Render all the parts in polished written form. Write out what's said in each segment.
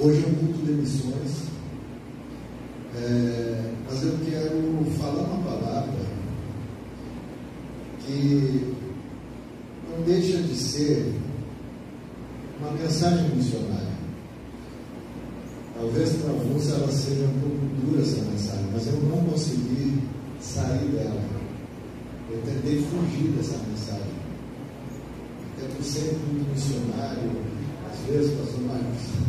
Hoje é um culto de missões, mas eu quero falar uma palavra que não deixa de ser uma mensagem missionária. Talvez para alguns ela seja um pouco dura, essa mensagem, mas eu não consegui sair dela. Eu tentei fugir dessa mensagem. Tento ser muito missionário, às vezes, pastor Marcos.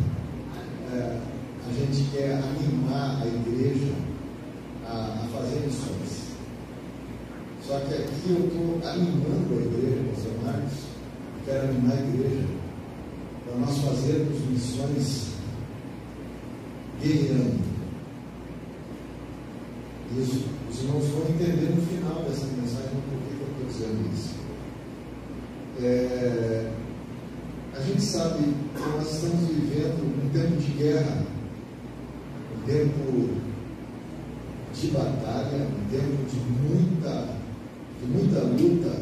A gente quer animar a igreja a fazer missões. Só que aqui eu estou animando a igreja, pastor Marcos. Eu quero animar a igreja para nós fazermos missões guerreando. Isso, os irmãos vão entender no final dessa mensagem por que eu estou dizendo isso. A gente sabe que nós estamos vivendo um tempo de guerra, um tempo de batalha, um tempo de muita luta,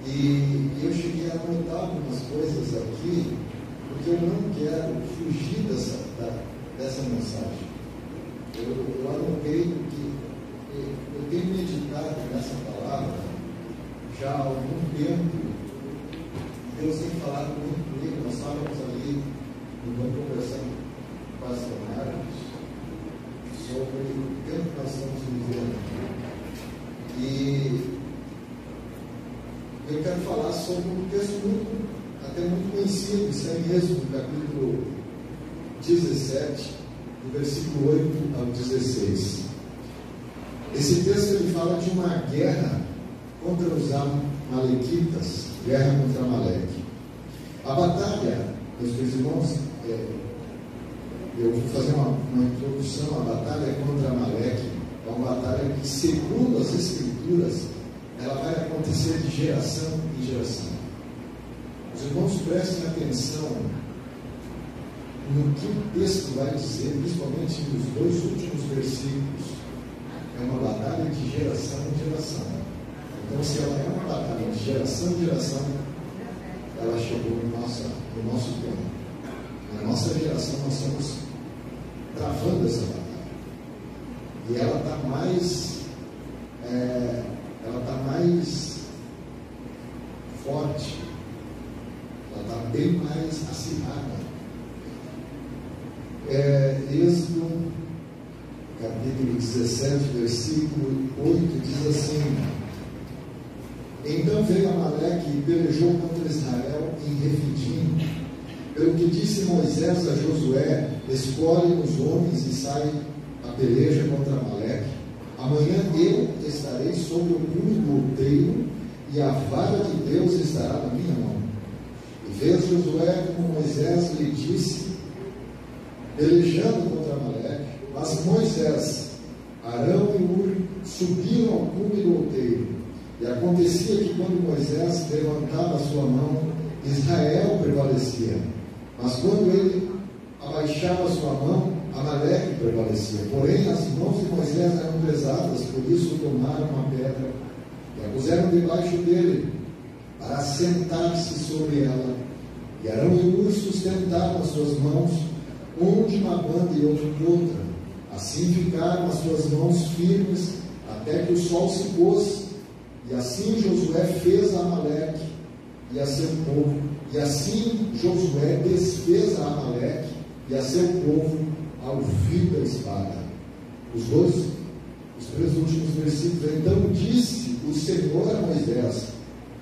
e eu cheguei a anotar algumas coisas aqui, porque eu não quero fugir dessa mensagem. Eu anotei que eu tenho meditado nessa palavra já há algum tempo. Deus tem falado muito comigo. Nós estávamos ali conversando com o pastor Marcos sobre o tempo que nós estamos vivendo. E eu quero falar sobre um texto até muito conhecido, isso é em Êxodo, capítulo 17, do versículo 8 ao 16. Esse texto ele fala de uma guerra contra os amalequitas, guerra contra Amaleque. A batalha, meus queridos irmãos, eu vou fazer uma introdução. A batalha contra Amaleque é uma batalha que, segundo as Escrituras, ela vai acontecer de geração em geração. Os irmãos prestem atenção no que o texto vai dizer, principalmente nos dois últimos versículos. É uma batalha de geração em geração. Então, se ela é uma batalha de geração em geração, ela chegou no nosso tempo. Na nossa geração, nós estamos travando essa batalha. E ela está mais forte. Ela está bem mais acirrada. Êxodo, capítulo 17, versículo 8, diz assim: Então veio Amaleque e pelejou contra Israel em Refidim. Pelo que disse Moisés a Josué: Escolhe-nos homens e sai a peleja contra Amaleque. Amanhã eu estarei sobre o cume do outeiro, e a vara de Deus estará na minha mão. E fez Josué como Moisés lhe disse, pelejando contra Amaleque. Mas Moisés, Arão e Hur subiram ao cume do outeiro. E acontecia que quando Moisés levantava a sua mão, Israel prevalecia. Mas quando ele abaixava a sua mão, Amaleque prevalecia. Porém, as mãos de Moisés eram pesadas, por isso tomaram uma pedra e a puseram debaixo dele, para sentar-se sobre ela. E Arão e Hur sustentaram as suas mãos, um de uma banda e outro de outra. Assim ficaram as suas mãos firmes, até que o sol se pôs. E assim Josué fez a Amaleque e a seu povo. E assim Josué desfez a Amaleque e a seu povo ao fio da espada. Os três últimos versículos. Então disse o Senhor a Moisés: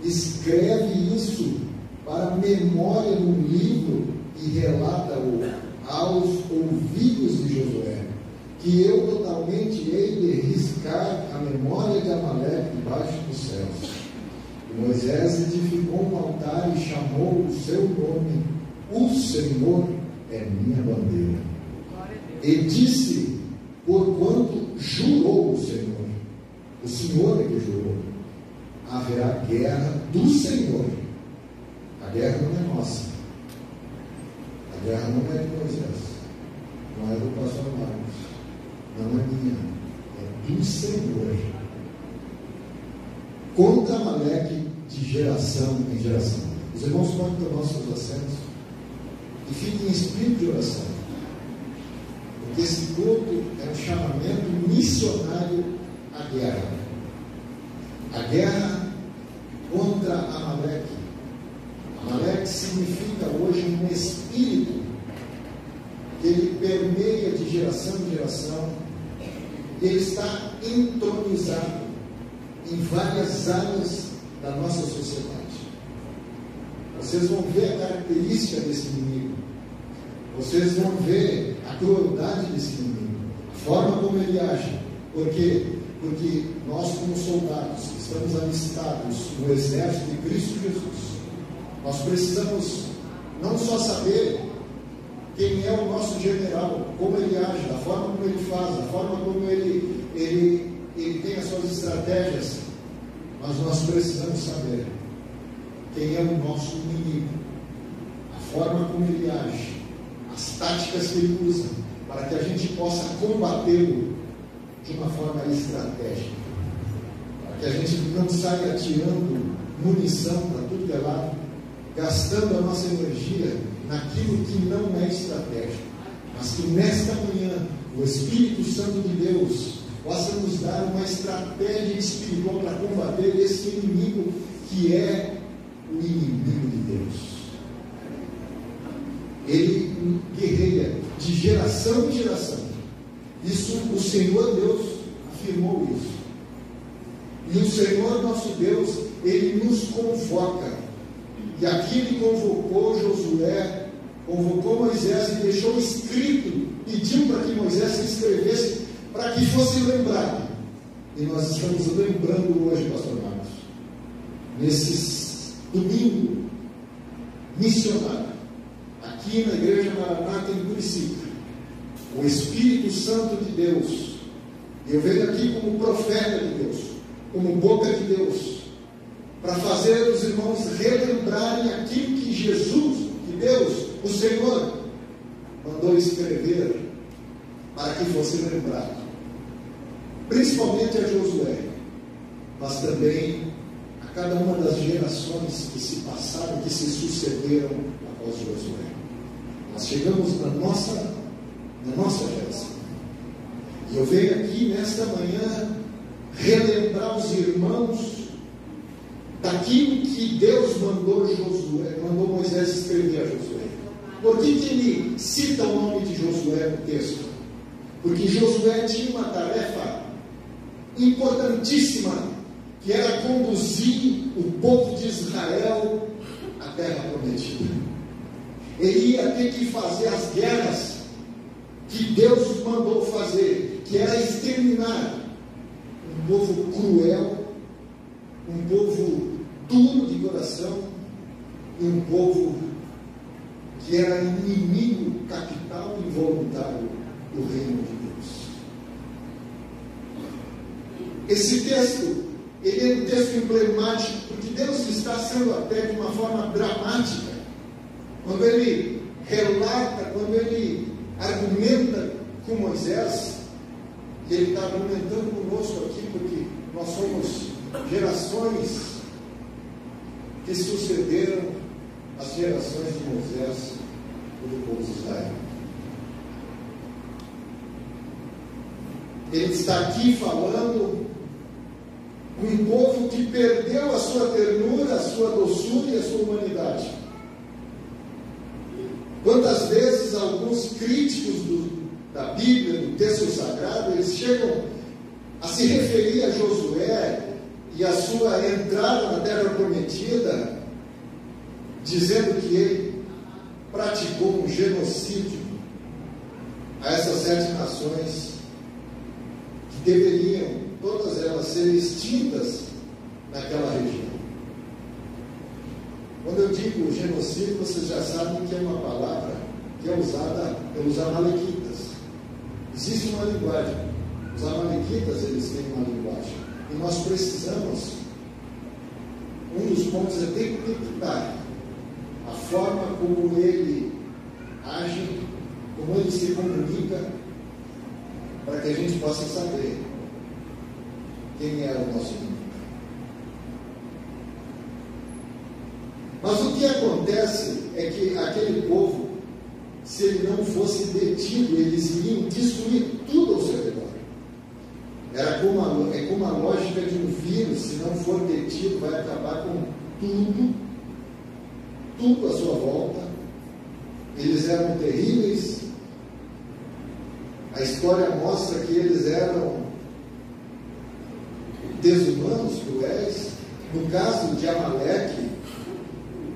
escreve isso para memória no livro e relata-o aos ouvidos de Josué, que eu totalmente hei de riscar a memória de Amaleque debaixo dos céus. E Moisés edificou um altar e chamou o seu nome: O Senhor é minha bandeira. E disse: porquanto jurou o Senhor é que jurou, haverá guerra do Senhor. A guerra não é nossa, a guerra não é de Moisés, não é do pastor Marcos, não é minha, é do Senhor, contra Amaleque de geração em geração. Os irmãos podem tomar seus assentos. e fique em espírito de oração. Porque esse culto é um chamamento missionário à guerra. A guerra contra Amaleque. Amaleque significa hoje um espírito que ele permeia de geração em geração, e ele está entronizado em várias áreas da nossa sociedade. Vocês vão ver a característica desse inimigo, vocês vão ver a crueldade desse inimigo, a forma como ele age. Por quê? Porque nós, como soldados, que estamos alistados no exército de Cristo Jesus, nós precisamos não só saber quem é o nosso general, como ele age, a forma como ele faz, a forma como ele tem as suas estratégias, mas nós precisamos saber quem é o nosso inimigo, a forma como ele age, as táticas que ele usa, para que a gente possa combatê-lo de uma forma estratégica, para que a gente não saia atirando munição para tudo que é lado, gastando a nossa energia naquilo que não é estratégico, mas que nesta manhã o Espírito Santo de Deus possa nos dar uma estratégia espiritual para combater esse inimigo que é o inimigo de Deus. Ele guerreia de geração em geração. Isso, o Senhor Deus afirmou isso. E o Senhor nosso Deus, Ele nos convoca. E aqui Ele convocou Josué, convocou Moisés e deixou escrito, pediu para que Moisés escrevesse, para que fosse lembrado. E nós estamos lembrando hoje, pastor Marcos, nesse domingo missionário, aqui na Igreja Maranata em Curicica, o Espírito Santo de Deus, eu venho aqui como profeta de Deus, como boca de Deus, para fazer os irmãos relembrarem aquilo que Jesus, que Deus, o Senhor, mandou escrever, para que fosse lembrado, principalmente a Josué, mas também a cada uma das gerações que se passaram, que se sucederam após Josué. Nós chegamos na nossa geração. E eu venho aqui nesta manhã relembrar os irmãos daquilo que Deus mandou Moisés escrever a Josué. Por que ele cita o nome de Josué no texto? Porque Josué tinha uma tarefa importantíssima, que era conduzir o povo de Israel à terra prometida. Ele ia ter que fazer as guerras que Deus mandou fazer, que era exterminar um povo cruel, um povo duro de coração, e um povo que era inimigo capital e voluntário do reino de Deus. Esse texto, ele é um texto emblemático, porque Deus está sendo até de uma forma dramática, quando ele relata, quando ele argumenta com Moisés, e ele está argumentando conosco aqui, porque nós somos gerações que sucederam as gerações de Moisés e do povo de Israel. Ele está aqui falando um povo que perdeu a sua ternura, a sua doçura e a sua humanidade. Quantas vezes alguns críticos da Bíblia, do texto sagrado, eles chegam a se referir a Josué e a sua entrada na terra prometida, dizendo que ele praticou um genocídio a essas 7 nações que deveriam, todas elas, ser extintas naquela região. Quando eu digo genocídio, vocês já sabem que é uma palavra que é usada pelos amalequitas. Existe uma linguagem. Os amalequitas, eles têm uma linguagem. E nós precisamos, um dos pontos é detectar a forma como ele age, como ele se comunica, para que a gente possa saber quem é o nosso inimigo. Mas o que acontece é que aquele povo, se ele não fosse detido, eles iriam destruir tudo ao seu redor. É como a lógica de um vírus: se não for detido, vai acabar com tudo à sua volta. Eles eram terríveis. A história mostra que eles eram desumanos, cruéis. No caso de Amaleque,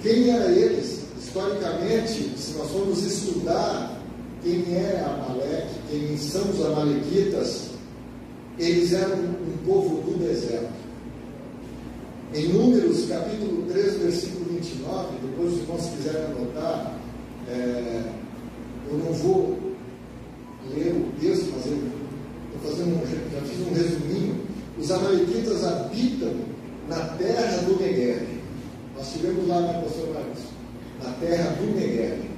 quem era eles? Historicamente, se nós formos estudar quem é Amaleque, quem são os amalequitas, eles eram um povo do deserto. Em Números, capítulo 3, versículo 29, depois os irmãos quiserem anotar, eu não vou ler o texto, mas eu já fiz um resuminho. Os amalequitas habitam na terra do Negueb. Nós estivemos lá, né, pastor Marcos? Na terra do Negueb.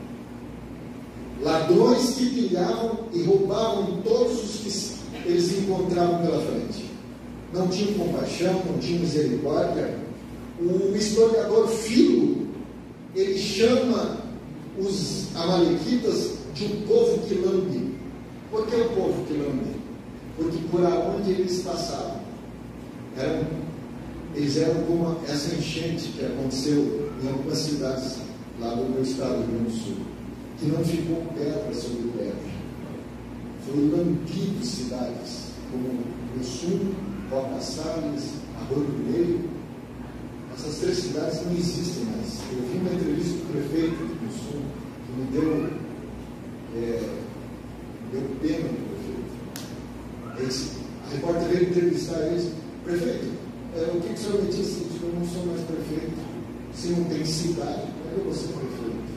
Ladrões que pilhavam e roubavam todos os que eles encontravam pela frente. Não tinham compaixão, não tinham misericórdia. O historiador Filo, ele chama os amalequitas de um povo que lambe. Por que o povo que lambe? Porque por onde eles passavam, eles eram como essa enchente que aconteceu em algumas cidades lá do meu estado, do Rio Grande do Sul, que não ficou pedra sobre pedra. Foram lambidos cidades, como o Sul, Roca Salles, Arroio do Meio. Essas 3 cidades não existem mais. Eu vi uma entrevista do prefeito do Sul, que me deu pena do prefeito. A repórter veio entrevistar eles: prefeito, o que o senhor me disse? Eu não sou mais prefeito. Se não tem cidade, como é que eu vou ser prefeito?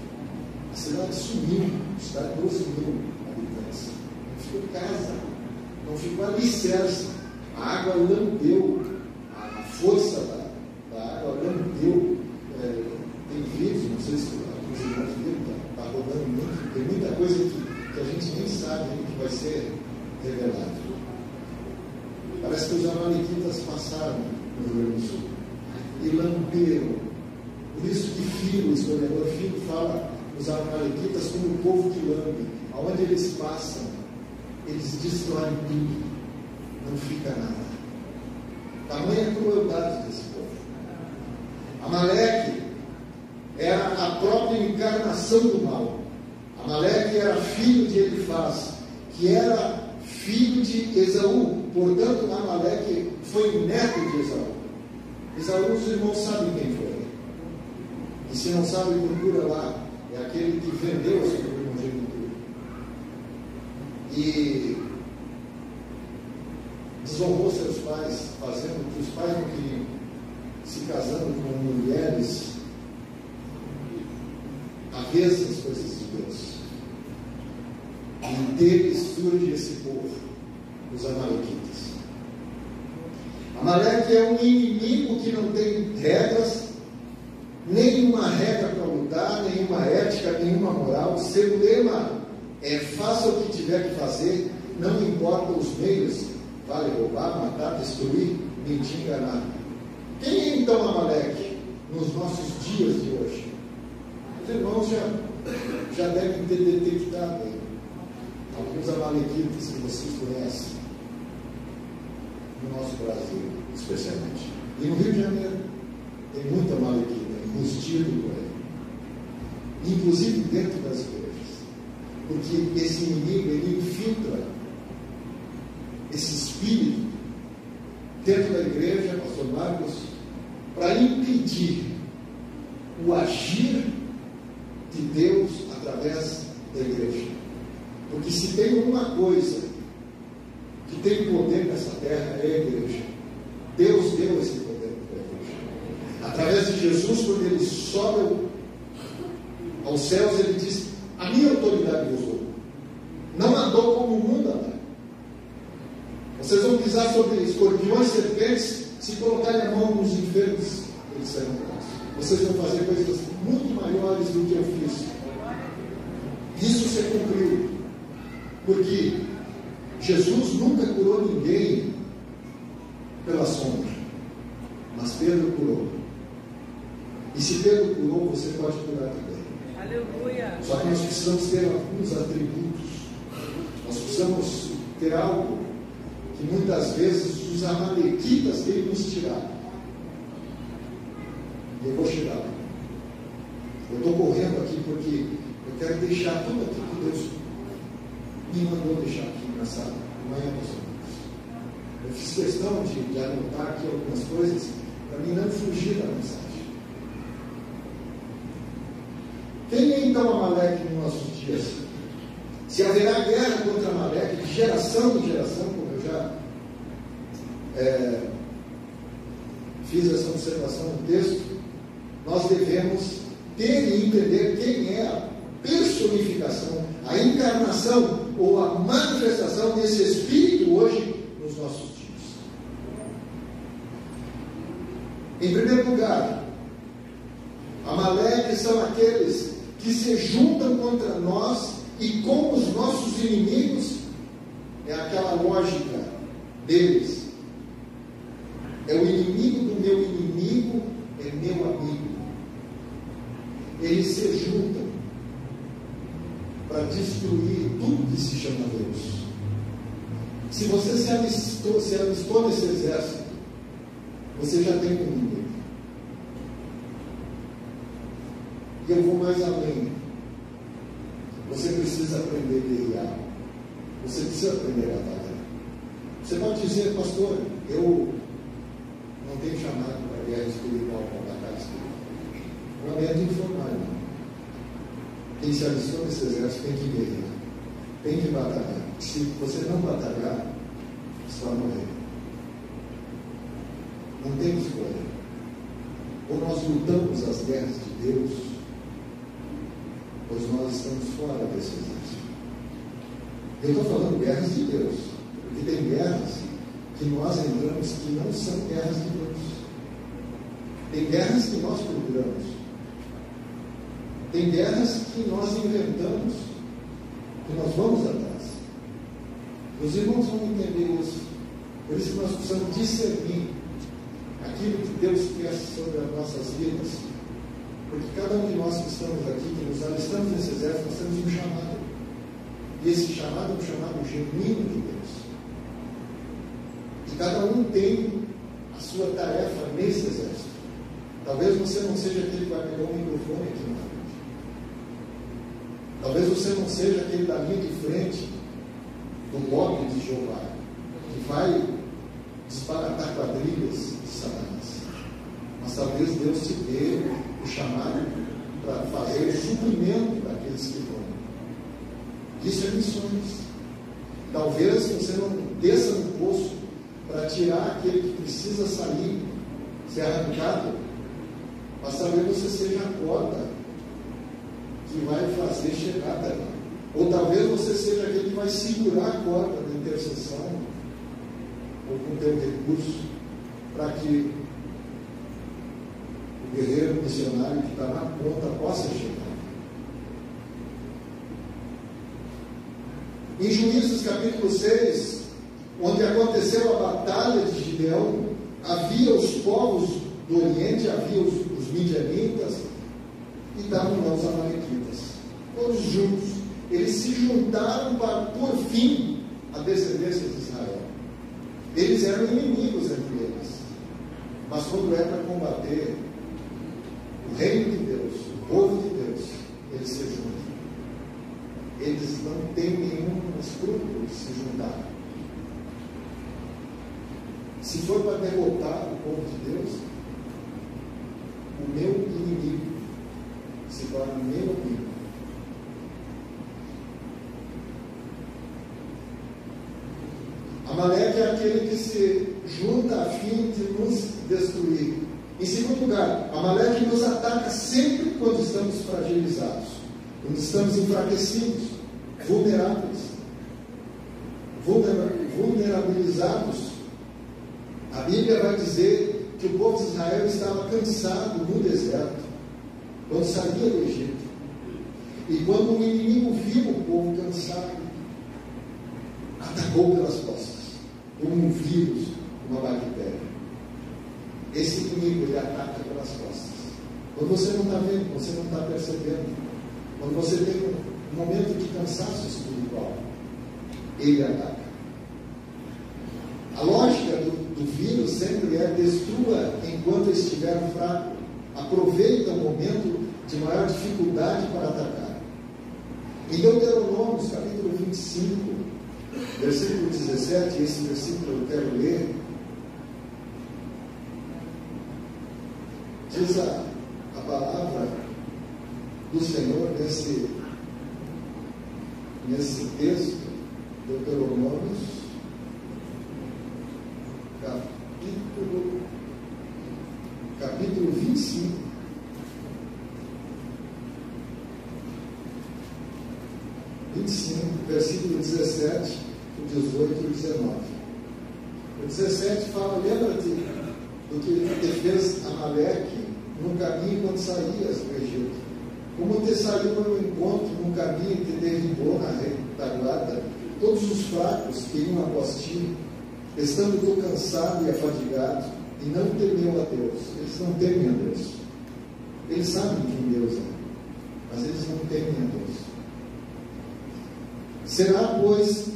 A cidade sumiu, a cidade 12 mil habitantes. Não ficou casa, não ficou alicerce. A água lambeu, a força da água lambeu. Tem vídeos, não sei se os irmãos viram, está rodando muito. Tem muita coisa que a gente nem sabe que vai ser revelado. Parece que os amalequitas passaram no Rio Grande do Sul e lamberam. Por isso que Filo, o historiador Filo, fala os amalequitas como o povo que lambe. Aonde eles passam, eles destroem tudo, não fica nada. Tamanha crueldade desse povo. Amaleque era a própria encarnação do mal. Amaleque era filho de Elifaz, que era filho de Esaú. Portanto, Amaleque foi neto de Esaú. Esaú, os irmãos sabem quem foi. E se não sabem, procura lá. É aquele que vendeu a sua primogenitura. E desonrou seus pais, fazendo o que os pais não queriam, se casando com mulheres avessas às coisas de Deus. E deles surge esse povo, os amalequitas. Amaleque é um inimigo que não tem regras, nenhuma regra para lutar, nenhuma ética, nenhuma moral. Seu lema é: faça o que tiver que fazer, não importa os meios, vale roubar, matar, destruir, mentir, enganar. Quem é então Amaleque nos nossos dias de hoje? Os irmãos já devem ter detectado aí alguns amalequitas que vocês conhecem no nosso Brasil, especialmente. E no Rio de Janeiro tem muita amalequita enrustido por aí, inclusive dentro das igrejas, porque esse inimigo, ele infiltra esse espírito dentro da igreja, pastor Marcos, para impedir o agir de Deus através da igreja. Porque se tem uma coisa que tem poder nessa terra, é a igreja. Deus deu esse poder para a igreja. Através de Jesus, quando ele sobe aos céus, ele diz: a minha autoridade vos dou. Não andou como o mundo anda. Vocês vão pisar sobre escorpiões, serpentes, se colocarem a mão nos enfermos, eles serão curados. Vocês vão fazer coisas muito maiores do que eu fiz. Isso se cumpriu. Porque Jesus nunca curou ninguém pela sombra, mas Pedro curou. E se Pedro curou, você pode curar também. Aleluia. Só que nós precisamos ter alguns atributos. Nós precisamos ter algo que muitas vezes os amalequitas têm nos tirado. E eu vou chegar lá. Eu estou correndo aqui porque eu quero deixar tudo aquilo que Deus me mandou deixar aqui nessa manhã dos homens. Eu fiz questão de anotar aqui algumas coisas para mim não fugir da mensagem. Quem é então Amaleque nos nossos dias? Se haverá guerra contra Amaleque de geração em geração, como eu já fiz essa observação no texto, nós devemos ter e entender quem é a personificação, a encarnação ou a manifestação desse Espírito hoje nos nossos dias. Em primeiro lugar, Amaleque são aqueles que se juntam contra nós e com os nossos inimigos. É aquela lógica deles. É o inimigo do meu inimigo, é meu amigo. Eles se juntam para destruir tudo que se chama Deus. Se você se alistou nesse exército, você já tem um inimigo. E eu vou mais além. Você precisa aprender a guerrear. Você precisa aprender a batalhar. Você pode dizer, pastor, eu não tenho chamado para a guerra espiritual, para a batalha espiritual. Lamento informar, não. Quem se alistou nesse exército tem que guerrear, tem que batalhar. Se você não batalhar, você vai morrer. Não tem escolha. Ou nós lutamos as guerras de Deus, pois nós estamos fora desse exército. Eu estou falando guerras de Deus, porque tem guerras que nós entramos que não são guerras de Deus. Tem guerras que nós procuramos. Tem guerras que nós inventamos, que nós vamos atrás. Os irmãos vão entender isso. Por isso que nós precisamos discernir aquilo que Deus quer sobre as nossas vidas. Porque cada um de nós que estamos aqui, que nos alistamos nesse exército, nós temos um chamado. E esse chamado é um chamado genuíno de Deus. E cada um tem a sua tarefa nesse exército. Talvez você não seja aquele que vai pegar o microfone aqui na frente. Talvez você não seja aquele da linha de frente do lobby de Jeová, que vai disparatar quadrilhas de Satanás. Mas talvez Deus te dê o chamado para fazer o suprimento daqueles que vão. Isso é missões. Talvez você não desça no poço para tirar aquele que precisa sair, ser arrancado, mas talvez você seja a corda que vai fazer chegar até lá. Ou talvez você seja aquele que vai segurar a corda da intercessão, ou com o teu recurso, para que o guerreiro missionário que está na ponta possa chegar. Em Juízes capítulo 6, onde aconteceu a batalha de Gideão, havia os povos do Oriente, havia os midianitas, e estavam lá os amalequitas, todos juntos. Eles se juntaram para por fim a descendência de Israel. Eles eram inimigos entre eles, mas quando é para combater o reino de Deus, o povo de Deus, eles se juntam. Eles não têm nenhum escrúpulo de se juntar. Se for para derrotar o povo de Deus, o meu inimigo se torna meu amigo. Amaleque é aquele que se junta a fim de nos destruir. Em segundo lugar, Amaleque nos ataca sempre quando estamos fragilizados, quando estamos enfraquecidos, vulnerabilizados. A Bíblia vai dizer que o povo de Israel estava cansado no deserto, quando saía do Egito. E quando o inimigo viu o povo cansado, atacou pelas costas, como um vírus, uma bactéria. Esse inimigo, ele ataca pelas costas. Quando você não está vendo, você não está percebendo, quando você tem um momento de cansaço espiritual, ele ataca. A lógica do vírus sempre é: destrua enquanto estiver fraco, aproveita o momento de maior dificuldade para atacar. Em Deuteronômio, capítulo 25, versículo 17, esse versículo eu quero ler, diz a palavra do Senhor nesse texto, Deuteronômio, capítulo 25, versículo 17, 18 e 19. O 17 fala: lembra-te do que te fez Amaleque no caminho quando saías do Egito, como te saiu ao encontro no caminho que derribou na retaguarda todos os fracos que iam após ti, estando tu cansado e afadigado, e não temeu a Deus. Eles não temem a Deus. Eles sabem quem Deus é, mas eles não temem a Deus. Será, pois,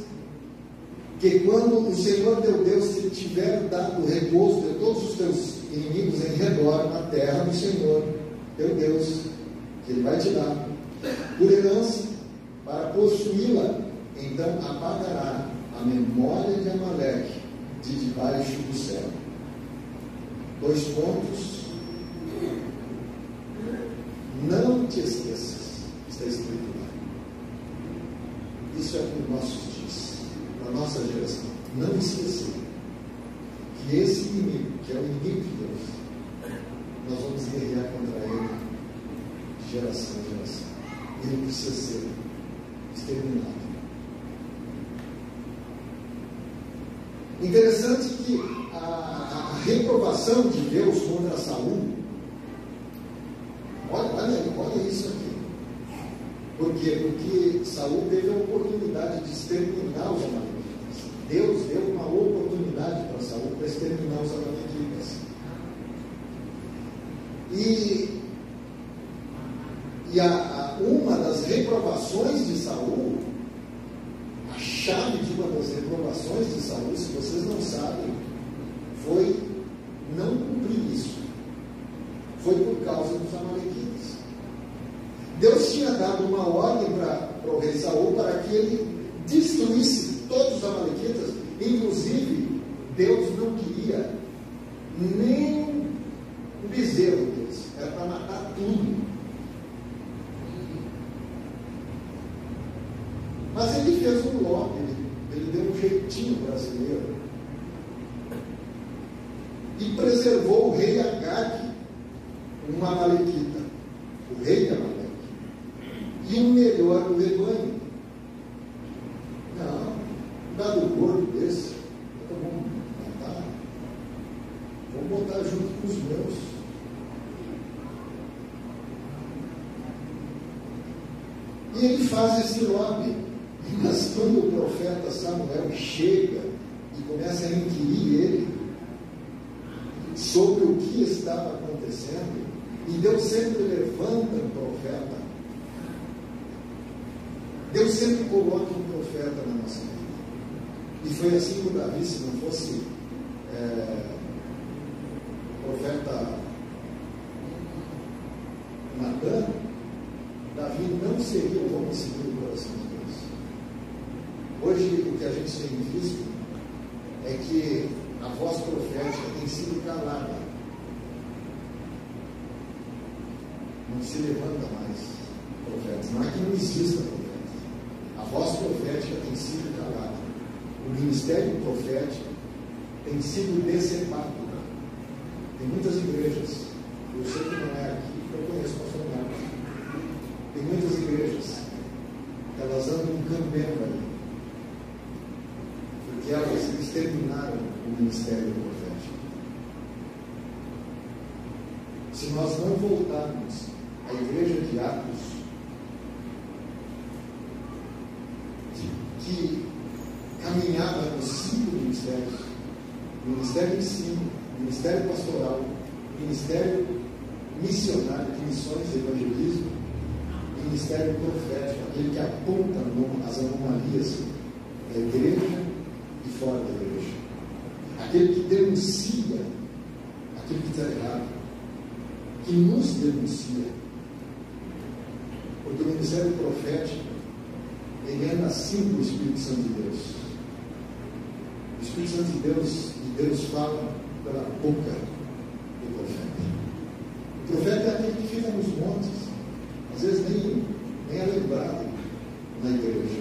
que quando o Senhor teu Deus te tiver dado o repouso de todos os teus inimigos em redor, na terra do Senhor teu Deus, que Ele vai te dar por herança, para possuí-la, então apagará a memória de Amaleque de debaixo do céu. 2 pontos. Não te esqueças, está escrito lá. Isso é para os nossos dias, para a nossa geração. Não esquecer que esse inimigo, que é o inimigo de Deus, nós vamos guerrear contra ele de geração em geração. Ele precisa ser exterminado. Interessante que a reprovação de Deus contra Saul, olha isso aqui. Por quê? Porque Saul teve a oportunidade de exterminar os amalequitas. Deus deu uma oportunidade para Saul para exterminar os amalequitas. E uma das reprovações de Saul, a chave de uma das reprovações de Saul, se vocês não sabem, foi não cumprir isso. Foi por causa dos amalequitas. Deus tinha dado uma ordem para o rei Saul para que ele destruísse todos os amalequitas. Inclusive, Deus não queria nem um bezerro deles. Era para matar tudo. Mas ele fez um lobby, ele deu um jeitinho brasileiro e preservou o rei Agag, um amalequita, o rei de Amaleque, e o melhor do rebanho. Não, um gado gordo desse, vamos matar, vamos botar junto com os meus. E ele faz esse lobby. Mas quando o profeta Samuel chega e começa a inquirir ele sobre o que estava acontecendo, e Deus sempre levanta um profeta, Deus sempre coloca um profeta na nossa vida. E foi assim com Davi. Se não fosse o profeta Natan, Davi não seria o homem segundo o coração de Deus. Hoje, o que a gente tem visto é que a voz profética tem sido calada. Não se levanta mais profetas. Não é que não exista profeta. A voz profética tem sido calada. O ministério profético tem sido decepado. Tem muitas igrejas, eu sei que não é aqui, eu conheço o pastor Marcos. Tem muitas igrejas, elas andam caminhando ali. Porque elas exterminaram o ministério profético. Se nós não voltarmos à igreja de Atos, que caminhava nos 5 ministérios, ministério de ensino, ministério pastoral, ministério missionário, de missões e evangelismo, ministério profético, aquele que aponta as anomalias da igreja e fora da igreja, aquele que denuncia aquilo que está errado, que nos denuncia, porque o ministério profético ele é nascido do Espírito Santo de Deus. O Espírito Santo de Deus fala pela boca do profeta. O profeta é aquele que fica nos montes, às vezes nem é lembrado na igreja,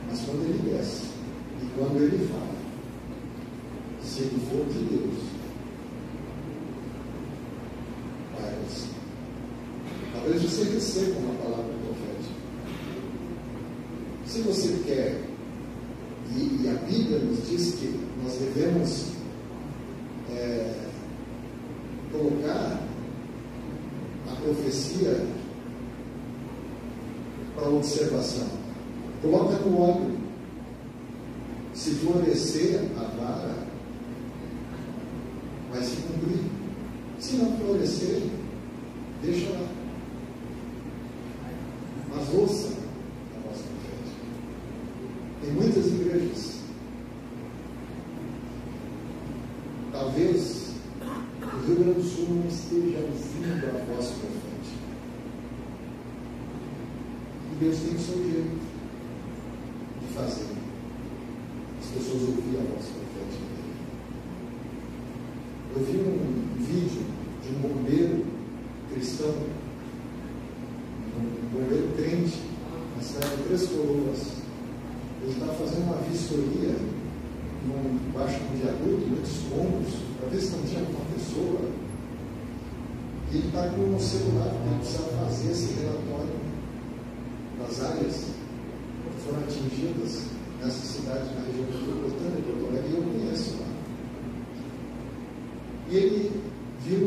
mas quando ele desce e quando ele fala, se ele for de Deus, vai assim. Talvez você receba uma palavra profética. Se você quer, e a Bíblia nos diz que nós devemos colocar a profecia para observação. Coloca no óleo. Se florescer a vara, vai se cumprir. Se não florescer, deixa lá. Mas ouça a voz profética. Tem muitas igrejas. Talvez o Rio Grande do Sul não esteja ouvindo a voz profética. E Deus tem o seu jeito de fazer as pessoas ouvirem a voz profética dele. Eu vi um vídeo de um bombeiro cristão, um bombeiro crente, na cidade de Três Coroas. Ele está fazendo uma vistoria embaixo de um viaduto, muitos escombros, para ver se não tinha alguma pessoa. E ele está com um celular, porque ele precisa fazer esse relatório das áreas que foram atingidas nessa cidade, na região metropolitana de Porto Alegre, e eu conheço lá. E ele viu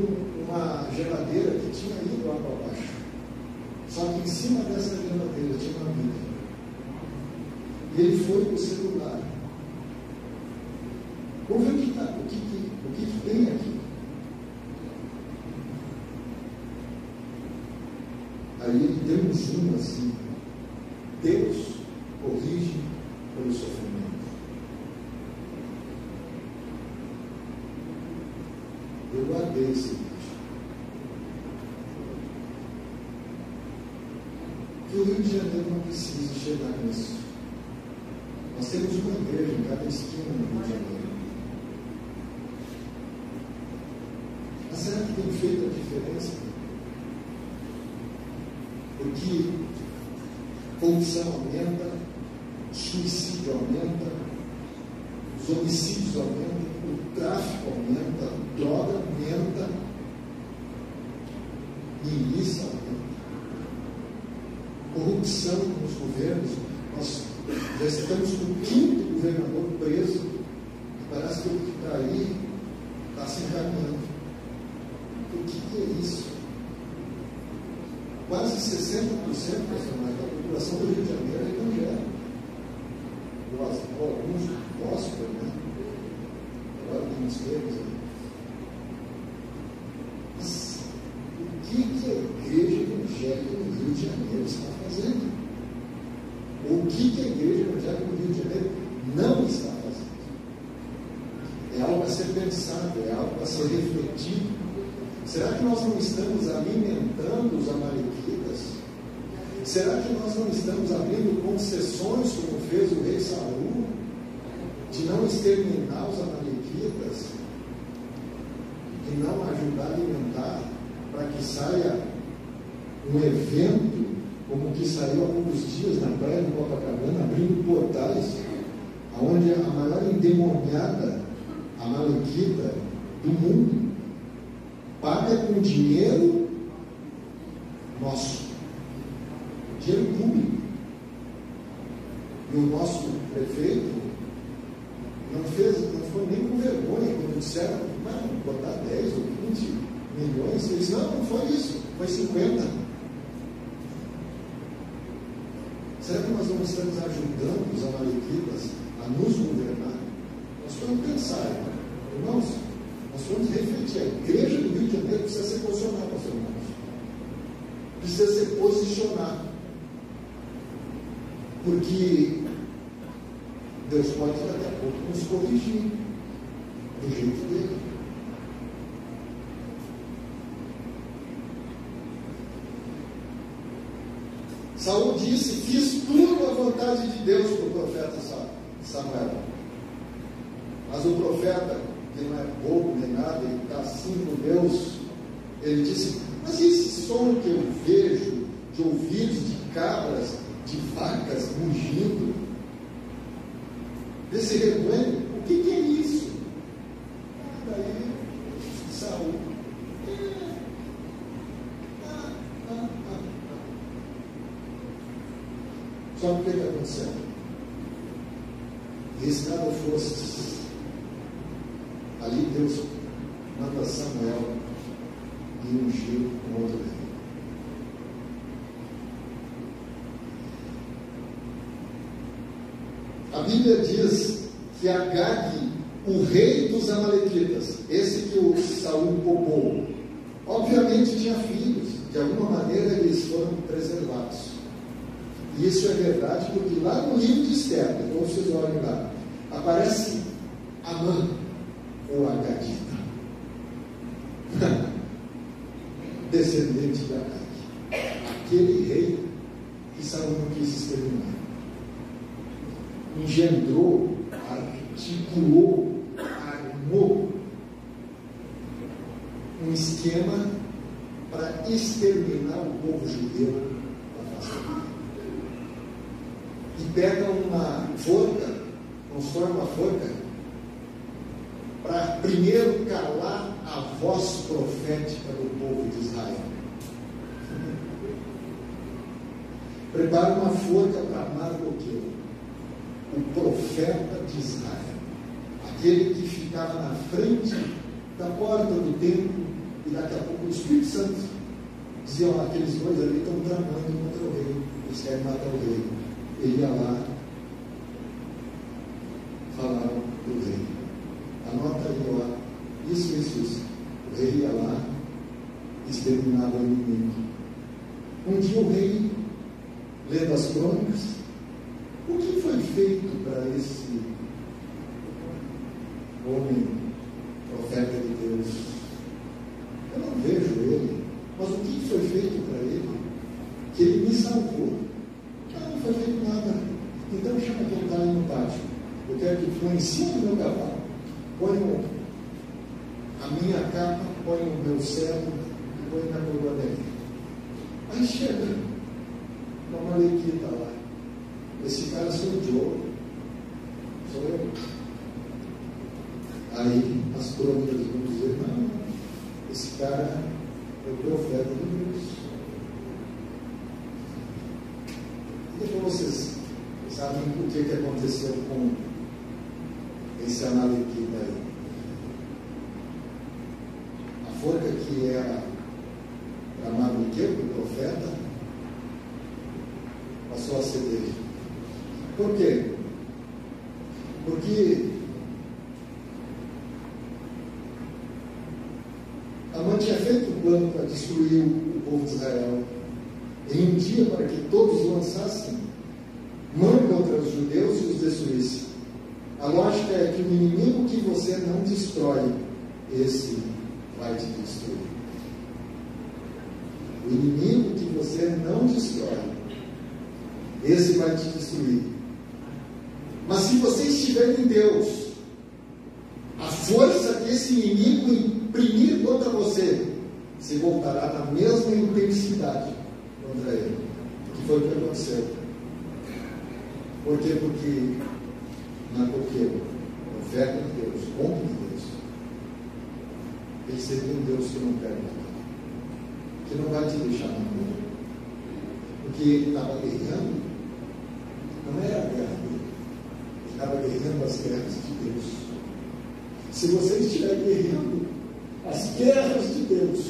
uma geladeira que tinha ido água abaixo. Só que em cima dessa geladeira tinha uma Bíblia. E ele foi com o celular. Vamos ver o que tem aqui. Aí ele deu um zoom assim. Deus corrige pelo sofrimento. Eu guardei esse vídeo. Que o Rio de Janeiro não precisa chegar nisso. Nós temos uma igreja em cada esquina no Rio de Janeiro. Mas será que tem feito a diferença? Porque corrupção aumenta, suicídio aumenta, os homicídios aumentam, o tráfico aumenta, a droga aumenta, milícia aumenta, corrupção nos governos. Nós já estamos com o 5º governador preso, e parece que o que está aí está se encaminhando. O que é isso? Quase 60% da população do Rio de Janeiro é evangélica. Alguns gospel, né? Agora tem uns termos aí. Mas o que a igreja evangélica no Rio de Janeiro está fazendo? O que a igreja evangélica no Rio de Janeiro não está fazendo? É algo a ser pensado, é algo a ser refletido. Será que nós não estamos alimentando os amalequitas? Será que nós não estamos abrindo concessões, como fez o rei Saul, de não exterminar os amalequitas e não ajudar a alimentar para que saia um evento como o que saiu há poucos dias na praia de Copacabana, abrindo portais, onde a maior endemoniada amalequita do mundo paga com dinheiro nosso, dinheiro público. E o nosso prefeito não foi nem com vergonha quando disseram, não, botar 10 ou 20 milhões. Ele disse, não foi isso, foi 50. Será que nós não estamos ajudando os amalequitas a nos governar? Nós vamos pensar, irmãos, nós vamos refletir. A igreja do Rio de Janeiro precisa se posicionar, pastor irmãos. Precisa se posicionar. Porque Deus pode daqui a pouco nos corrigir do jeito dele. Saul disse: fiz tudo à vontade de Deus para o profeta Samuel. Mas o profeta, que não é bobo nem nada, ele está assim com Deus, ele disse: mas esse som que eu vejo de ouvidos de cabras, de vacas mugindo, desse rebanho, o que é isso? Daí Saul: Sabe o que aconteceu? Riscado fostes. Ali Deus manda Samuel e ungiu um outro rei. A Bíblia diz que Agag, o rei dos amalequitas, esse que o Saul poupou, obviamente tinha filhos. De alguma maneira eles foram preservados. E isso é verdade, porque lá no livro de Esther, depois vocês olhem lá, aparece Amã, ou Agadita, descendente de Agag, aquele rei que Saul não quis exterminar. Engendrou, articulou, armou um esquema para exterminar o povo judeu da face da terra. E pega uma forca, constrói uma forca, para primeiro calar a voz profética do povo de Israel. Prepara uma forca para Mardoqueu, o profeta de Israel, aquele que ficava na frente da porta do templo, e daqui a pouco o Espírito Santo dizia: ó, aqueles dois ali estão tramando contra o rei, eles querem matar o rei. Ele ia lá, falaram do rei. Anota aí, ó, isso. O rei ia lá, exterminava o inimigo. Um dia o rei, lendo as crônicas, o que foi feito para esse homem, profeta de Deus? Eu não vejo ele, mas o que foi feito para ele? Que ele me salvou. Não foi feito nada. Então chama quem está aí no pátio. Eu quero que tu em cima do meu cavalo, põe a minha capa, põe o meu cetro e põe na coroa dele. Aí chega uma malequita lá. Esse cara sou sou eu. Aí as crônicas vão dizer: não, esse cara é o profeta de Deus. Depois vocês sabem o que aconteceu com esse amalequita aí. A forca que era para Mardoqueu, o profeta, passou a ser dele. Por quê? Porque Amã tinha feito um plano para destruir o povo de Israel em um dia, para que todos lançassem mão contra os judeus e os destruíssem. A lógica é que o inimigo que você não destrói, esse vai te destruir. O inimigo que você não destrói, esse vai te destruir. Mas se você estiver em Deus, a força que esse inimigo imprimir contra você se voltará na mesma intensidade contra ele. Que foi o que aconteceu. Por quê? Porque Mardoqueu, profeta de Deus, homem de Deus, ele seria um Deus que não quer matar, que não vai te deixar na mão. Porque ele estava guerreando, não era a guerra dele, ele estava guerreando as guerras de Deus. Se você estiver guerreando as guerras de Deus,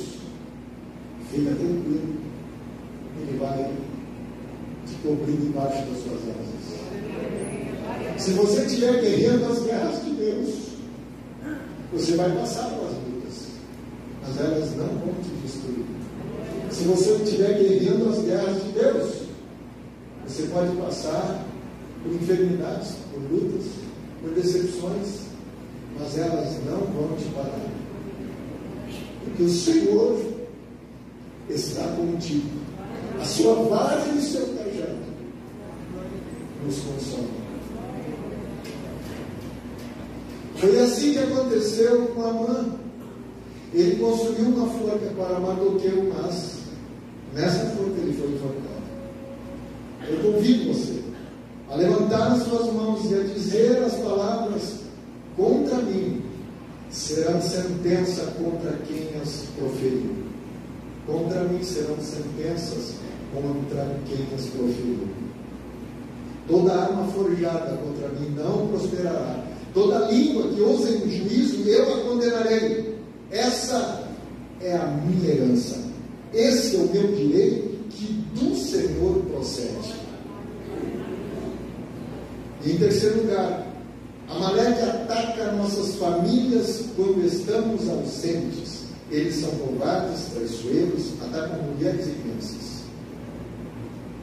fica tranquilo, ele vai te cobrir debaixo das suas asas. Se você estiver guerreando as guerras de Deus, você vai passar pelas lutas, mas elas não vão te destruir. Se você estiver guerreando as guerras de Deus, você Você pode passar por enfermidades, por lutas, por decepções, mas elas não vão te parar. Porque o Senhor está contigo. A sua vara e o seu cajado nos consolam. Foi assim que aconteceu com Amã. Ele construiu uma forca para Mardoqueu, mas nessa forca ele foi enforcado. Eu convido você a levantar as suas mãos e a dizer as palavras: contra mim serão sentença contra quem as proferiu. Contra mim serão sentenças contra quem as proferiu. Toda arma forjada contra mim não prosperará. Toda língua que ousa em juízo, eu a condenarei. Essa é a minha herança. Esse é o meu direito que do Senhor procede. E em terceiro lugar, Amaleque ataca nossas famílias quando estamos ausentes. Eles são covardes, traiçoeiros, atacam mulheres e crianças.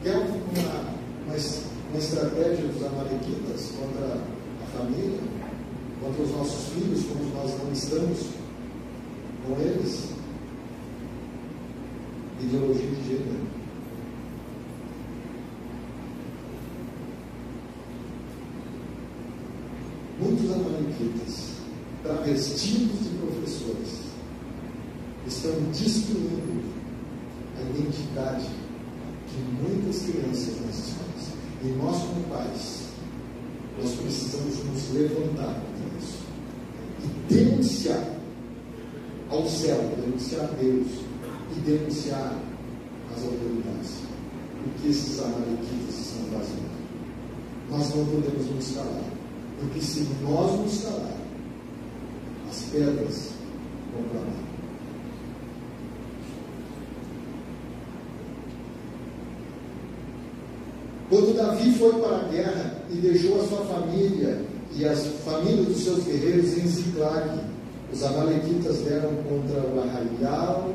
Quer uma estratégia dos amalequitas contra a família, contra os nossos filhos, quando nós não estamos com eles? Ideologia de gênero. Muitos amalequitas, travestidos de professores, estão destruindo a identidade de muitas crianças nas escolas. E nós, como pais, nós precisamos nos levantar contra isso e denunciar ao céu, denunciar a Deus e denunciar as autoridades, porque esses amalequitas estão fazendo. Nós não podemos nos calar, porque se nós nos calar, as pedras vão clamar. Quando Davi foi para a guerra e deixou a sua família e as famílias dos seus guerreiros em Ziclag, os amalequitas deram contra o arraial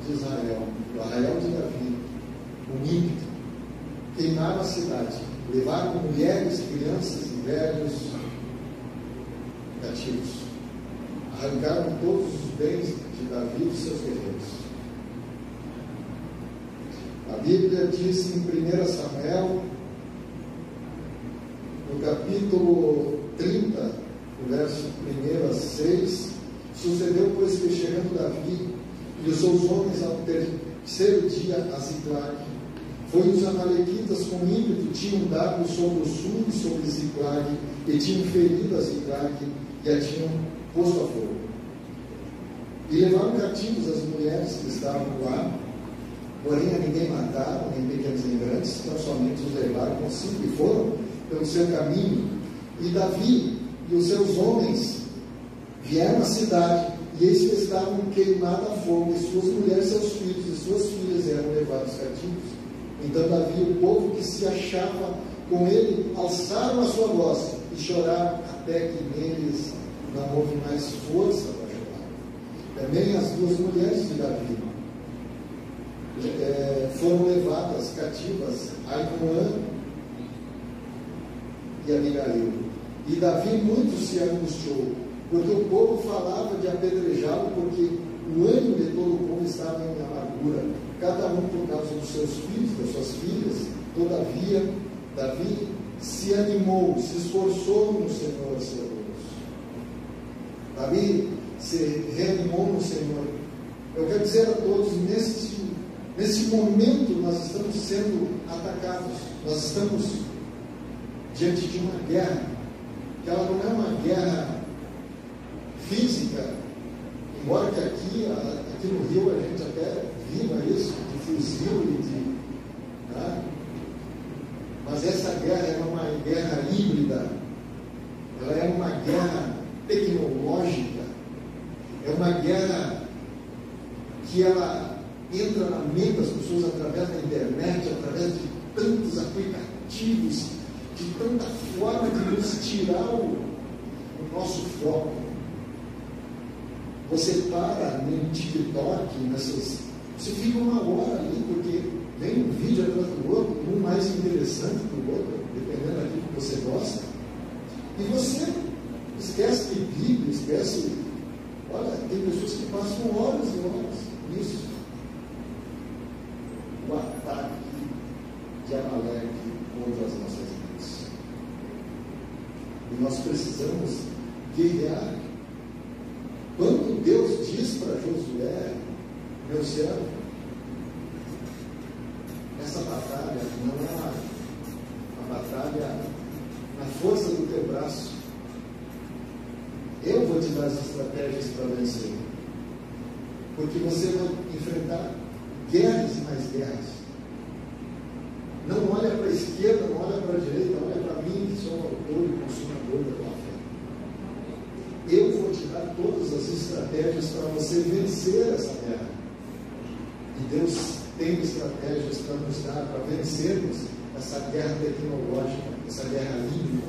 de Israel, o arraial de Davi, o ímpeto, queimaram a cidade, levaram mulheres, crianças e velhos cativos, arrancaram todos os bens de Davi e de seus guerreiros. A Bíblia diz em 1 Samuel, no capítulo 30, no verso 1 a 6, sucedeu, pois, que chegando Davi e os seus homens ao terceiro dia a Ziclag, foi os amalequitas com ímpeto, tinham dado sobre o sul e sobre Ziclag, e tinham ferido a Ziclag e a tinham posto a fogo. E levaram cativos as mulheres que estavam lá, porém a ninguém mataram, nem pequenos nem grandes, tão somente os levaram consigo e foram pelo seu caminho. E Davi e os seus homens vieram à cidade, e eis que estavam queimados a fogo, e suas mulheres, seus filhos e suas filhas eram levados cativos. Então Davi e o povo que se achava com ele alçaram a sua voz e choraram até que neles não houve mais força para chorar. Também as duas mulheres de Davi foram levadas cativas, Ainoã e Abigail. E Davi muito se angustiou, porque o povo falava de apedrejá-lo, porque o ânimo de todo o povo estava em amargura, cada um por causa dos seus filhos, das suas filhas. Todavia, Davi se animou, se esforçou no Senhor, seu Deus. Davi se reanimou no Senhor. Eu quero dizer a todos, nesse momento nós estamos sendo atacados, nós estamos diante de uma guerra, que ela não é uma guerra física, embora que aqui no Rio a gente até viva isso, de fuzil e de... Tá? Mas essa guerra é uma guerra híbrida, ela é uma guerra tecnológica, é uma guerra que ela entra na mente das pessoas através da internet, através de tantos aplicativos, de tanta forma de nos tirar o nosso foco. Você para no TikTok, você fica uma hora ali, porque vem um vídeo atrás do outro, um mais interessante que o outro, dependendo daquilo que você gosta, e você esquece de Bíblia, esquece. Olha, tem pessoas que passam horas e horas nisso. O ataque de Amaleque contra as nossas vidas. E nós precisamos guerrear. Quando Deus diz para Josué, meu servo, essa batalha não é uma batalha na força do teu braço. Eu vou te dar as estratégias para vencer. Porque você vai enfrentar guerras e mais guerras. Não olha para a esquerda, não olha para a direita, olha para mim, que sou o autor e consumador da tua fé. Eu vou te dar todas as estratégias para você vencer essa guerra. E Deus tem estratégias para nos dar, para vencermos essa guerra tecnológica, essa guerra híbrida,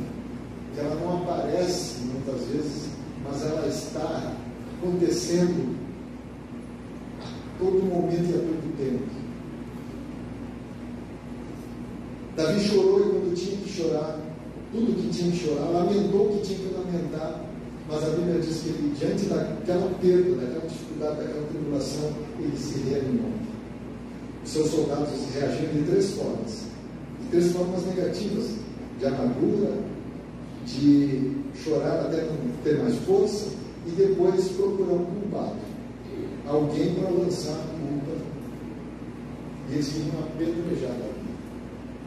que ela não aparece muitas vezes, mas ela está acontecendo a todo momento e a todo tempo. Davi chorou e quando tinha que chorar, tudo que tinha que chorar, lamentou o que tinha que lamentar, mas a Bíblia diz que ele, diante daquela perda, daquela dificuldade, daquela tribulação, ele se reanimou. Os seus soldados reagiram de três formas negativas: de amargura, de chorar até não ter mais força, e depois procurar um culpado, alguém para lançar a culpa. E eles vinham apedrejar a vida.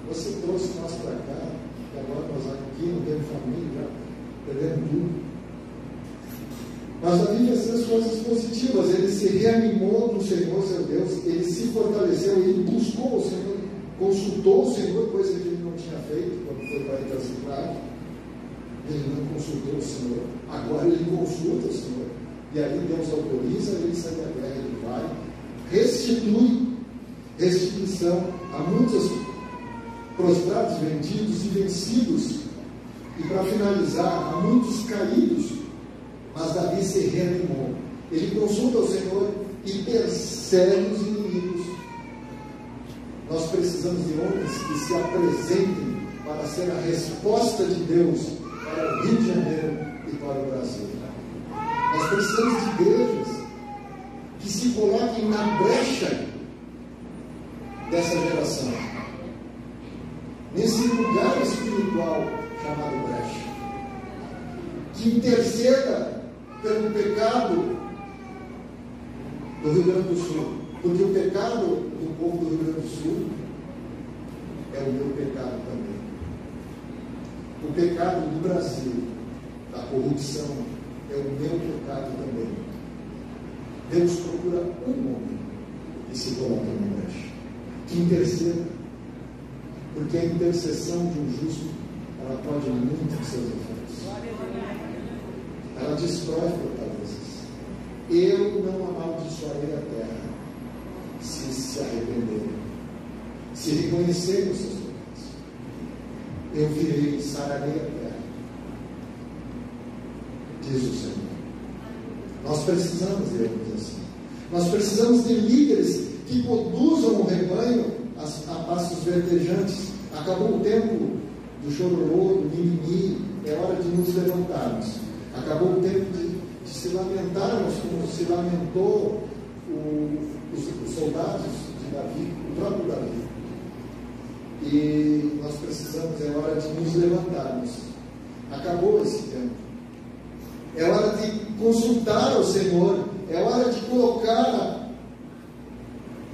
Você trouxe nós para cá, e agora nós aqui não temos família, já perdemos tudo. Mas a Bíblia fez as coisas positivas. Ele se reanimou no Senhor, seu Deus, ele se fortaleceu, ele buscou o Senhor, consultou o Senhor, coisa que ele não tinha feito quando foi para Itaziclade. Ele não consultou o Senhor, agora ele consulta o Senhor, e aí Deus autoriza ele sair da guerra, ele vai, restituição a muitos prostrados, vendidos e vencidos, e para finalizar, a muitos caídos. Mas Davi se reanimou, ele consulta o Senhor e persegue os inimigos. Nós precisamos de homens que se apresentem para ser a resposta de Deus para o Rio de Janeiro e para o Brasil. Nós precisamos de igrejas que se coloquem na brecha dessa geração, nesse lugar espiritual chamado brecha, que interceda pelo pecado do Rio Grande do Sul, porque o pecado do povo do Rio Grande do Sul é o meu pecado também. O pecado do Brasil, da corrupção, é o meu pecado também. Deus procura um homem que se coloca na brecha, que interceda, porque a intercessão de um justo, ela pode muito seus efeitos. Ela destrói fortalezas. Eu não amaldiçoarei a terra se arrependerem, se reconhecerem os seus pecados. Eu virei e sararei a terra, diz o Senhor. Nós precisamos de homens assim. Nós precisamos de líderes que conduzam o rebanho a passos verdejantes. Acabou o tempo do chororô, do mimimi, é hora de nos levantarmos. Acabou o tempo de se lamentarmos como se lamentou os soldados de Davi, o próprio Davi. E nós precisamos, é hora de nos levantarmos. Acabou esse tempo. É hora de consultar o Senhor, é hora de colocar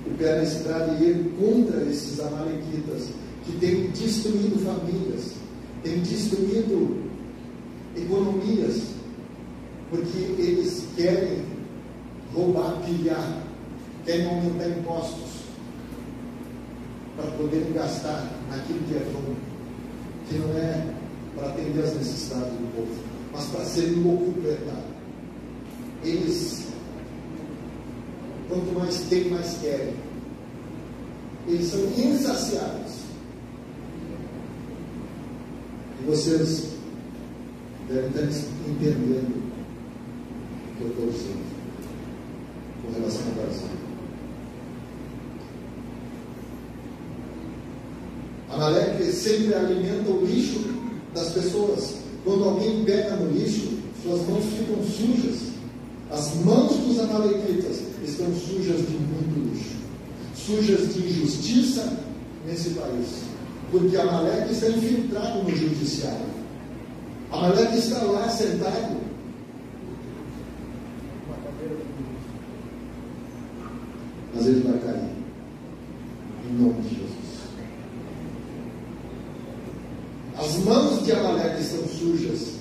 o pé na estrada e ir contra esses amalequitas que têm destruído famílias, têm destruído economias, porque eles querem roubar, pilhar, querem aumentar impostos para poderem gastar naquilo que é bom, que não é para atender as necessidades do povo, mas para serem locupletar. Eles, quanto mais tem, mais querem. Eles são insaciáveis. E vocês devem estar entendendo o que eu estou dizendo com relação ao Brasil. Amaleque sempre alimenta o lixo das pessoas. Quando alguém pega no lixo, suas mãos ficam sujas. As mãos dos amalequitas estão sujas de muito lixo, sujas de injustiça nesse país, porque Amaleque está infiltrado no judiciário. Amaleque está lá sentado. Mas ele vai cair, em nome de Jesus. As mãos de Amaleque estão sujas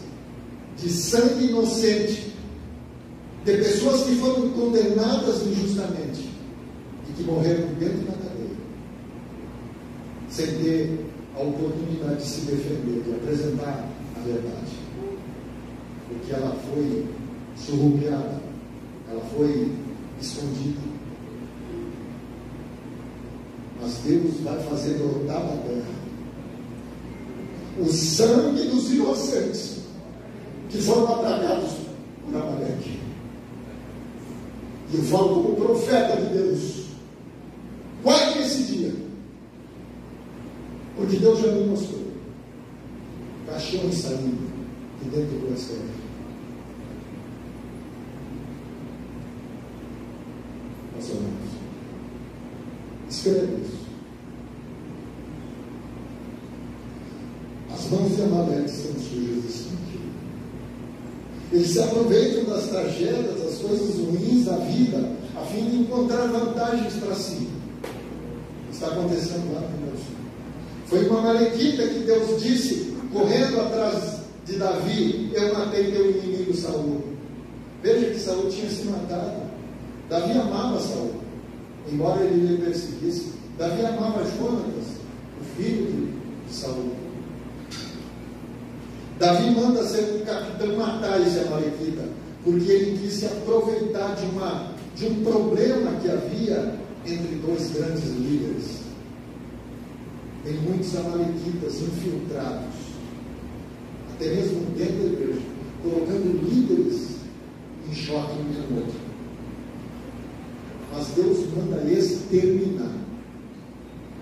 de sangue inocente, de pessoas que foram condenadas injustamente e que morreram dentro da cadeia, sem ter a oportunidade de se defender, de apresentar a verdade, porque ela foi surrupiada, ela foi escondida. Mas Deus vai fazer brotar da terra o sangue dos inocentes que foram atacados por Amaleque. E eu falo como profeta de Deus, guarde esse dia, porque Deus já me mostrou caixões saindo de dentro do STF. Nós amamos. Escreve isso. As mãos de Amaleque estão sujas de sangue. Eles se aproveitam das tragédias, das coisas ruins da vida, a fim de encontrar vantagens para si. Está acontecendo lá no Deus. Foi uma amalequita que Deus disse, correndo atrás de Davi: eu matei teu inimigo Saul. Veja que Saul tinha se matado. Davi amava Saul, embora ele lhe perseguisse. Davi amava Jonatas, o filho de Saul. Davi manda seu capitão matar esse amalequita, porque ele quis se aproveitar de um problema que havia entre dois grandes líderes. Tem muitos amalequitas infiltrados, até mesmo dentro da igreja, colocando líderes em choque um com o outro. Mas Deus manda exterminar.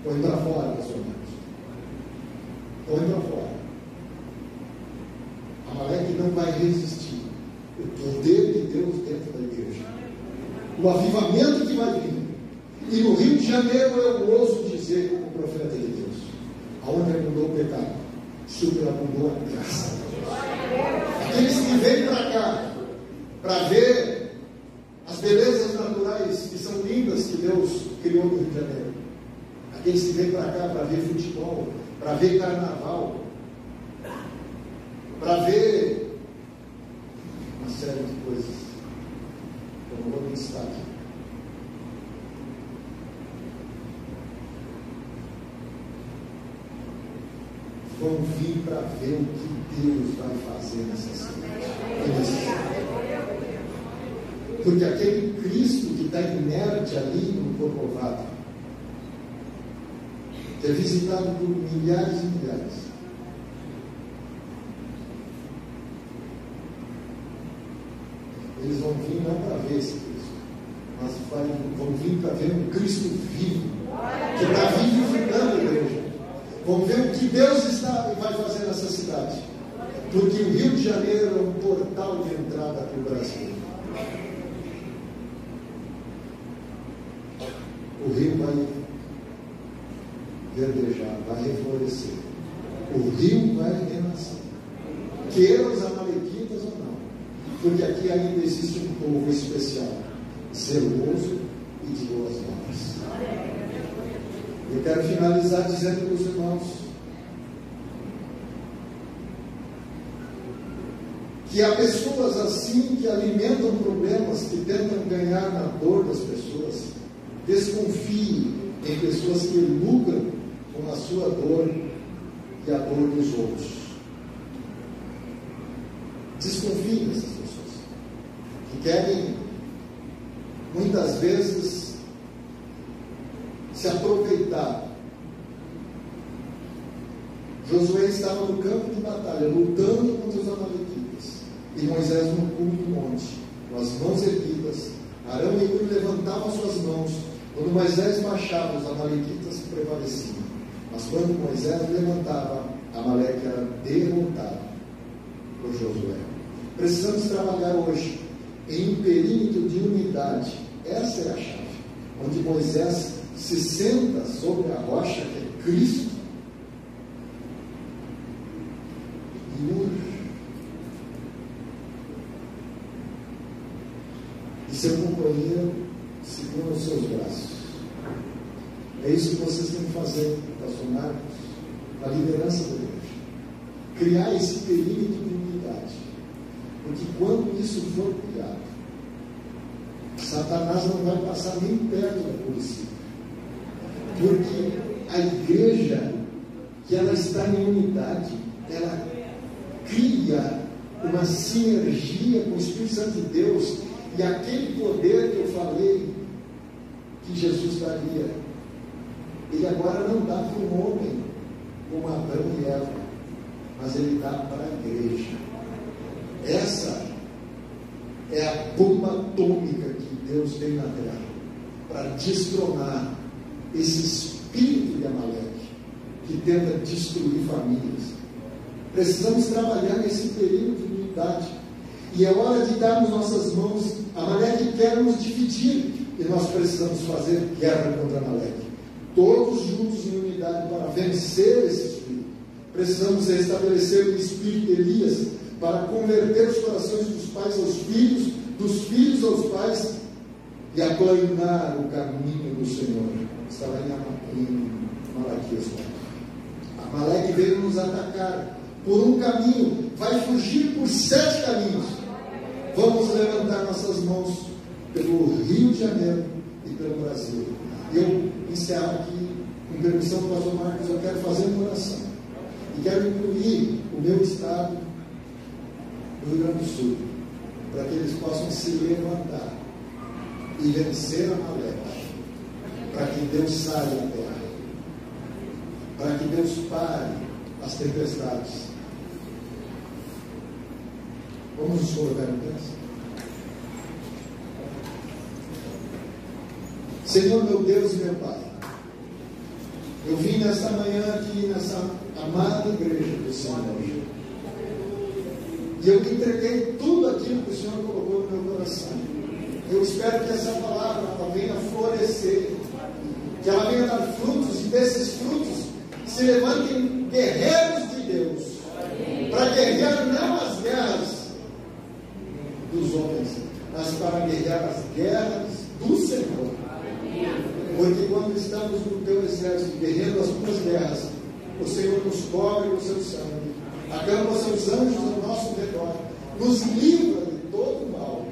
Põe para fora, meus irmãos. Põe para fora. Amaleque não vai resistir. O poder de Deus dentro da igreja, o avivamento que vai vir. E no Rio de Janeiro eu ouso dizer, como profeta de Deus, aonde abundou o pecado, superabundou a graça. Aqueles que vêm para cá para ver as belezas naturais que são lindas que Deus criou no Rio de Janeiro, aqueles que vêm para cá para ver futebol, para ver carnaval, para ver uma série de coisas, eu não vou listar aqui. Vão vir para ver o que Deus vai fazer nessa cidade. Porque aquele Cristo que está inerte ali no Corcovado, que é visitado por milhares e milhares, eles vão vir não para ver esse Cristo, mas vão vir para ver um Cristo vivo, que está vivificando a igreja. Vão ver o que Deus vai fazer nessa cidade, porque o Rio de Janeiro é um portal de entrada para o Brasil. O rio vai verdejar, vai reflorescer. O rio vai renascer. Queiram os amalequitas ou não, porque aqui ainda existe um povo especial, zeloso e de boas novas. Eu quero finalizar dizendo para os irmãos que há pessoas assim que alimentam problemas, que tentam ganhar na dor das pessoas. Desconfie em pessoas que lucram com a sua dor e a dor dos outros. Desconfie dessas pessoas que querem muitas vezes se aproveitar. Josué estava no campo de batalha, lutando contra os amalequitas, e Moisés no cume do monte, com as mãos erguidas. Arão e Ur levantavam suas mãos. Quando Moisés baixava, os amalequitas prevaleciam. Mas quando Moisés levantava, Amaleque era derrotado por Josué. Precisamos trabalhar hoje em um perímetro de unidade. Essa é a chave. Onde Moisés se senta sobre a rocha, que é Cristo, e urge. E seu companheiro segura os seus braços. É isso que vocês têm que fazer, pastor Marcos, a liderança da igreja. Criar esse perímetro de unidade. Porque quando isso for criado, Satanás não vai passar nem perto da polícia. Porque a igreja, que ela está em unidade, ela cria uma sinergia com o Espírito Santo de Deus, e aquele poder que eu falei que Jesus daria, ele agora não dá para um homem como Adão e Eva, mas ele dá para a igreja. Essa é a bomba atômica que Deus tem na terra para destronar esse espírito de Amaleque que tenta destruir famílias. Precisamos trabalhar nesse período de unidade, e é hora de darmos nossas mãos. Amaleque quer nos dividir, e nós precisamos fazer guerra contra Amaleque, todos juntos em unidade para vencer esse espírito. Precisamos restabelecer o espírito de Elias para converter os corações dos pais aos filhos, dos filhos aos pais, e aplanar o caminho do Senhor. Está lá em Malaquias. Amaleque veio nos atacar por um caminho, vai fugir por 7 caminhos. Vamos levantar nossas mãos pelo Rio de Janeiro e pelo Brasil. Eu encerro aqui, com permissão do pastor Marcos, eu quero fazer uma oração. E quero incluir o meu estado do Rio Grande do Sul, para que eles possam se levantar e vencer Amaleque, para que Deus saia da terra, para que Deus pare as tempestades. Vamos nos colocar em pé. Senhor, meu Deus e meu Pai, eu vim nesta manhã aqui, nessa amada igreja do Senhor, e eu entreguei tudo aquilo que o Senhor colocou no meu coração. Eu espero que essa palavra ela venha florescer, que ela venha dar frutos, e desses frutos se levantem guerreiros de Deus, para guerrear não as guerras dos homens, mas para guerrear as guerras do Senhor. Porque quando estamos no teu exército, guerreando as tuas guerras, o Senhor nos cobre com seu sangue, acampa os seus anjos ao nosso redor, nos livra de todo mal.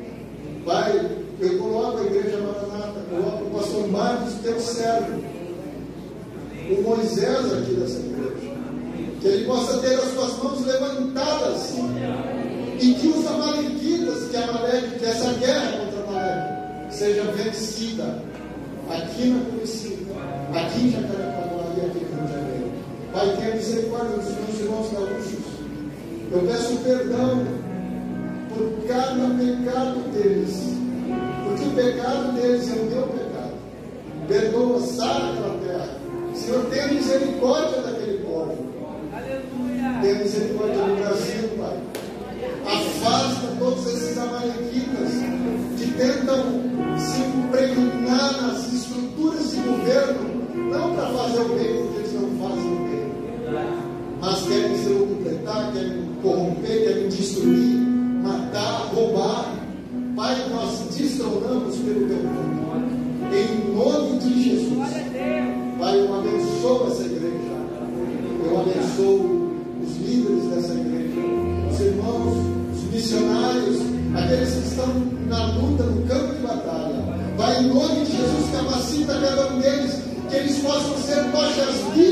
Pai, eu coloco a igreja Maranata, coloco o pastor Marcos, teu servo, o Moisés aqui dessa igreja, que ele possa ter as suas mãos levantadas, e que os amalequitas, que essa guerra contra Amaleque seja vencida aqui na Curicica, aqui em Jacarepaguá e aqui no Rio de Janeiro. Pai, tenha misericórdia dos meus irmãos gaúchos. Eu peço perdão por cada pecado deles, porque o pecado deles é o meu pecado. Perdoa, sara aquela terra. Senhor, tenha misericórdia daquele povo. Aleluia. Tenha misericórdia do Brasil, Pai. Afasta todos esses amalequitas que tentam se impregnar nas estruturas de governo, não para fazer o bem, porque eles não fazem o bem, mas querem se completar, querem corromper, querem destruir, matar, roubar. Pai, nós destronamos pelo teu nome, em nome de Jesus. Pai, eu abençoo essa igreja, eu abençoo os líderes dessa igreja, os irmãos, os missionários, aqueles que estão na luta, no campo de batalha. Pai, em nome de Jesus, capacita cada um deles, que eles possam ser tochas vivas